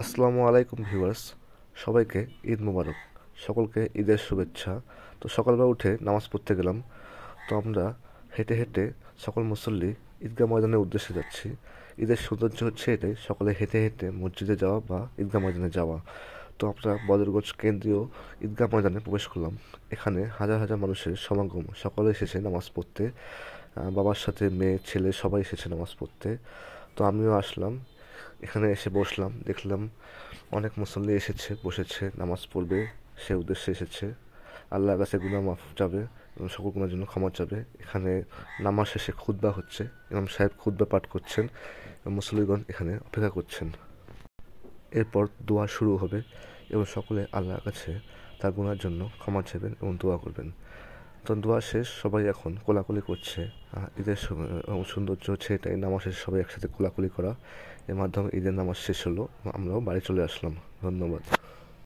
আসসালামু আলাইকুম ভিউয়ার্স, সবাইকে ঈদ মোবারক। সকলকে ঈদের শুভেচ্ছা। তো সকালবেলা উঠে নামাজ পড়তে গেলাম। তো আমরা হেঁটে হেঁটে সকল মুসল্লি ঈদগাহ ময়দানের উদ্দেশ্যে যাচ্ছি। ঈদের সৌন্দর্য হচ্ছে এটাই, সকলে হেঁটে হেঁটে মসজিদে যাওয়া বা ঈদগাহ ময়দানে যাওয়া। তো আমরা বদরগঞ্জ কেন্দ্রীয় ঈদগাহ ময়দানে প্রবেশ করলাম। এখানে হাজার হাজার মানুষের সমাগম, সকলে এসেছে নামাজ পড়তে। বাবার সাথে মেয়ে ছেলে সবাই এসেছে নামাজ পড়তে। তো আমিও আসলাম, এখানে এসে বসলাম, দেখলাম অনেক মুসল্লি এসেছে, বসেছে, নামাজ পড়বে, সে উদ্দেশ্যে এসেছে। আল্লাহর কাছে গুনাহ মাফ চাবে এবং সকল গুনার জন্য ক্ষমা চাবে। এখানে নামাজ শেষে খুতবা হচ্ছে, ইমাম সাহেব খুতবা পাঠ করছেন এবং মুসল্লিগণ এখানে অপেক্ষা করছেন। এরপর দোয়া শুরু হবে এবং সকলে আল্লাহর কাছে তার গুনার জন্য ক্ষমা চাইবেন এবং দোয়া করবেন। তো দোয়া শেষ, সবাই এখন কোলাকুলি করছে। ঈদের সৌন্দর্য হচ্ছে এটাই, নামাজ শেষে সবাই একসাথে কোলাকুলি করা। এর মাধ্যমে ঈদের নামাজ শেষ হলো, আমরাও বাড়ি চলে আসলাম। ধন্যবাদ।